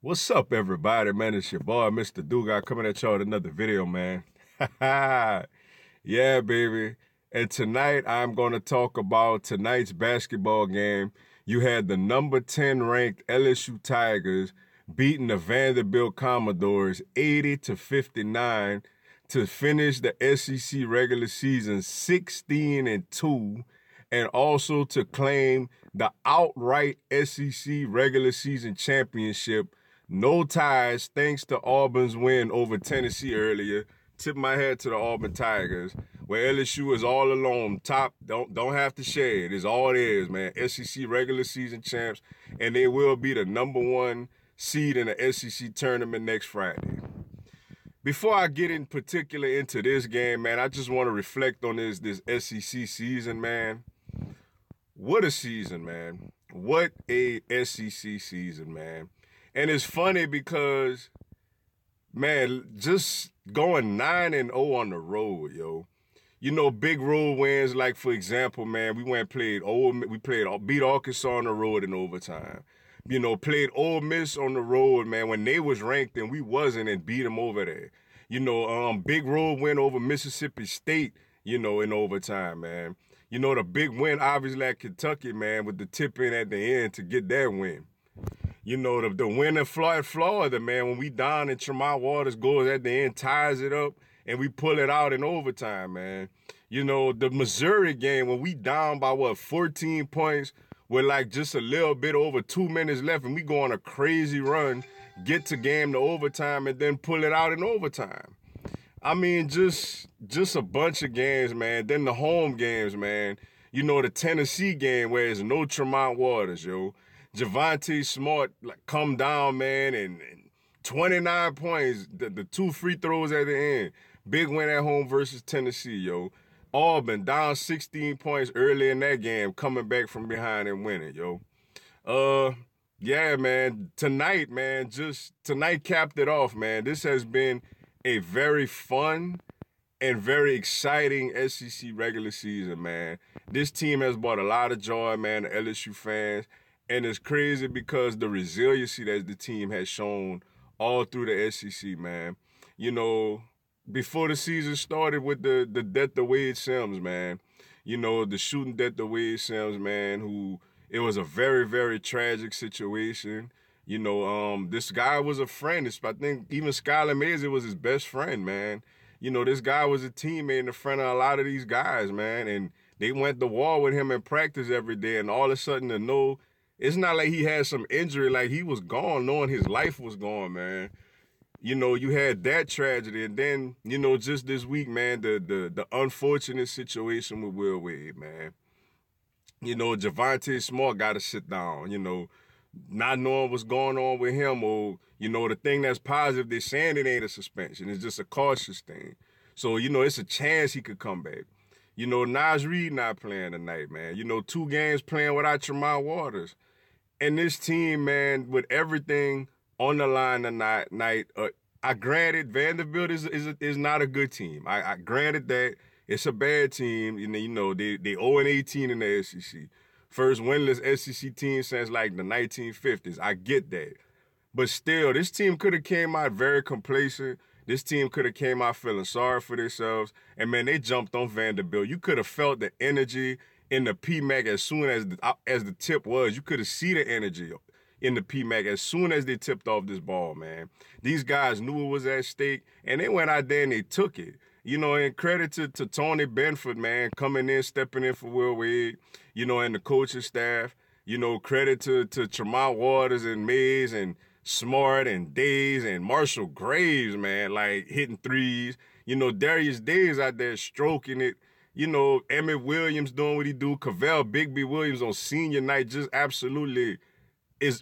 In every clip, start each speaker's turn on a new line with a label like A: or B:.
A: What's up, everybody, man? It's your boy, Mr. Dugas, coming at y'all with another video, man. Yeah, baby. And tonight, I'm going to talk about tonight's basketball game. You had the number 10 ranked LSU Tigers beating the Vanderbilt Commodores 80-59 to finish the SEC regular season 16-2 and also to claim the outright SEC regular season championship. No ties thanks to Auburn's win over Tennessee earlier. Tip my hat to the Auburn Tigers, where LSU is all alone, top, don't have to share it. It's all it is, man. SEC regular season champs, and they will be the number one seed in the SEC tournament next Friday. Before I get in particular into this game, man, I just want to reflect on this SEC season, man. What a season, man. What a SEC season, man. And it's funny because, man, just going 9-0 on the road, yo. You know, big road wins, like, for example, man, we beat Arkansas on the road in overtime. You know, played Ole Miss on the road, man, when they was ranked and we wasn't, and beat them over there. You know, big road win over Mississippi State, you know, in overtime, man. You know, the big win, obviously, at Kentucky, man, with the tip in at the end to get that win. You know, the win at Florida, man, when we down and Tremont Waters goes at the end, ties it up, and we pull it out in overtime, man. You know, the Missouri game, when we down by, 14 points with, like, just a little bit over 2 minutes left, and we go on a crazy run, get to game to overtime, and then pull it out in overtime. I mean, just a bunch of games, man. Then the home games, man. You know, the Tennessee game where there's no Tremont Waters, yo. JaVontae Smart, like, come down, man, and 29 points, the two free throws at the end. Big win at home versus Tennessee, yo. Auburn down 16 points early in that game, coming back from behind and winning, yo. Yeah, man, tonight, man, tonight capped it off, man. This has been a very fun and very exciting SEC regular season, man. This team has brought a lot of joy, man, to LSU fans. And it's crazy because the resiliency that the team has shown all through the SEC, man. You know, before the season started with the death of Wade Sims, man. You know, the shooting death of Wade Sims, man, who it was a very, very tragic situation. You know, this guy was a friend. I think even Skylar Mays was his best friend, man. You know, this guy was a teammate and a friend of a lot of these guys, man. And they went to war with him in practice every day. And all of a sudden to know, it's not like he had some injury, like he was gone, knowing his life was gone, man. You know, you had that tragedy. And then, you know, just this week, man, the unfortunate situation with Will Wade, man. You know, JaVontae Smart got to sit down, you know, not knowing what's going on with him, or, you know, the thing that's positive, they're saying it ain't a suspension. It's just a cautious thing. So, you know, it's a chance he could come back. You know, Naz Reid not playing tonight, man. You know, 2 games playing without Tremont Waters. And this team, man, with everything on the line tonight, I granted Vanderbilt is not a good team. I granted that it's a bad team. You know they 0-18 in the SEC. First winless SEC team since like the 1950s. I get that. But still, this team could have came out very complacent. This team could have came out feeling sorry for themselves. And, man, they jumped on Vanderbilt. You could have felt the energy in the PMAC as soon as the tip was. You could have seen the energy in the PMAC as soon as they tipped off this ball, man. These guys knew it was at stake, and they went out there and they took it. You know, and credit to Tony Benford, man, coming in, stepping in for Will Wade, you know, and the coaching staff. You know, credit to Tremont Waters and Mays and Smart and Days and Marshall Graves, man, like hitting threes. You know, Darius Days out there stroking it. You know, Emmett Williams doing what he do. Cavell Bigby Williams on senior night just absolutely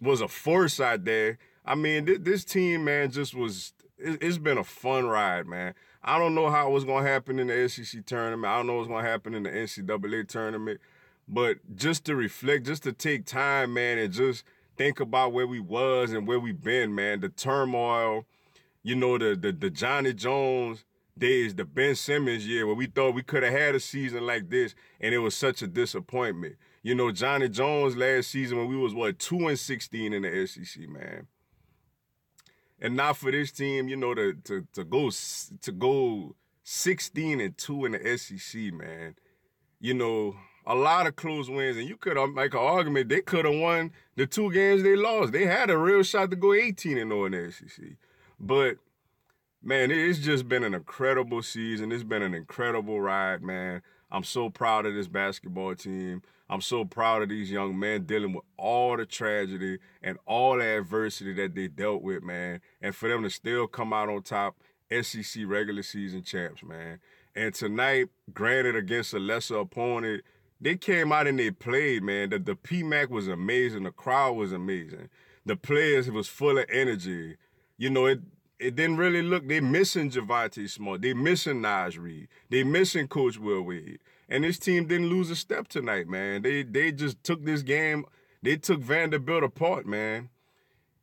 A: was a force out there. I mean, this team, man, it's been a fun ride, man. I don't know how it was going to happen in the SEC tournament. I don't know what's going to happen in the NCAA tournament. But just to reflect, just to take time, man, and just think about where we was and where we been, man. The turmoil, you know, the Johnny Jones days, the Ben Simmons year, where we thought we could have had a season like this, and it was such a disappointment. You know, Johnny Jones last season when we was, 2-16 in the SEC, man. And not for this team, to go 16-2 in the SEC, man. A lot of close wins, and you could make an argument they could have won the 2 games they lost. They had a real shot to go 18-0 in the SEC. But, man, it's just been an incredible season. It's been an incredible ride, man. I'm so proud of this basketball team. I'm so proud of these young men dealing with all the tragedy and all the adversity that they dealt with, man. And for them to still come out on top, SEC regular season champs, man. And tonight, granted against a lesser opponent, they came out and they played, man. The PMAC was amazing. The crowd was amazing. The players was full of energy. It didn't really look, they missing JaVontae Smart. They missing Naj Reid. They missing Coach Will Wade. And this team didn't lose a step tonight, man. They just took this game, they took Vanderbilt apart, man.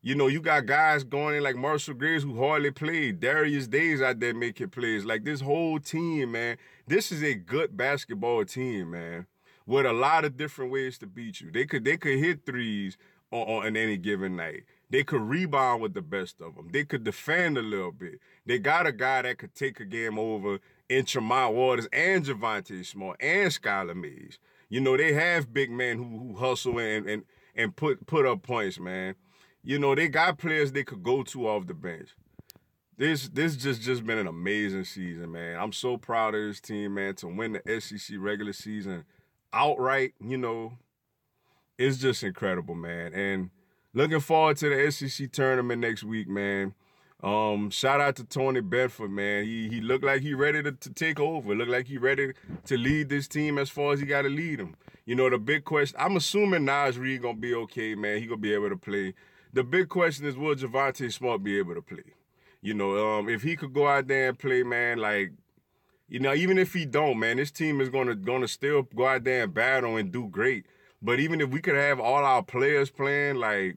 A: You got guys going in like Marshall Graves who hardly played. Darius Days out there making plays. Like this whole team, man, this is a good basketball team, man, with a lot of different ways to beat you. They could hit threes on any given night. They could rebound with the best of them. They could defend a little bit. They got a guy that could take a game over in Tremont Waters and JaVontae Smart and Skylar Mays. They have big men who hustle and put up points, man. They got players they could go to off the bench. This just been an amazing season, man. I'm so proud of this team, man, to win the SEC regular season outright. It's just incredible, man. And looking forward to the SEC tournament next week, man. Shout out to Tony Benford, man. He looked like he ready to take over. Looked like he ready to lead this team as far as he got to lead them. The big question, I'm assuming Naj Reid going to be okay, man. He going to be able to play. The big question is, will JaVontae Smart be able to play? If he could go out there and play, man, like, even if he don't, man, this team is gonna still go out there and battle and do great. But even if we could have all our players playing, like,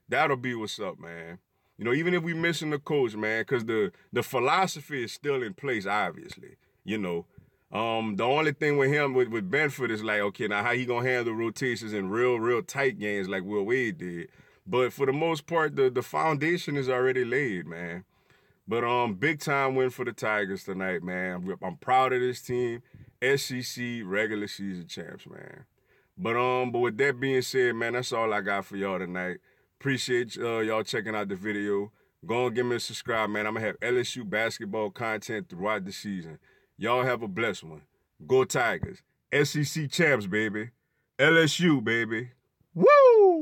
A: that'll be what's up, man. Even if we missing the coach, man, because the philosophy is still in place, obviously. The only thing with him, with Benford, is like, okay, now how he gonna handle rotations in real tight games like Will Wade did. But for the most part, the foundation is already laid, man. But big time win for the Tigers tonight, man. I'm proud of this team. SEC regular season champs, man. But with that being said, man, that's all I got for y'all tonight. Appreciate y'all checking out the video. Go and give me a subscribe, man. I'm going to have LSU basketball content throughout the season. Y'all have a blessed one. Go Tigers. SEC champs, baby. LSU, baby. Woo!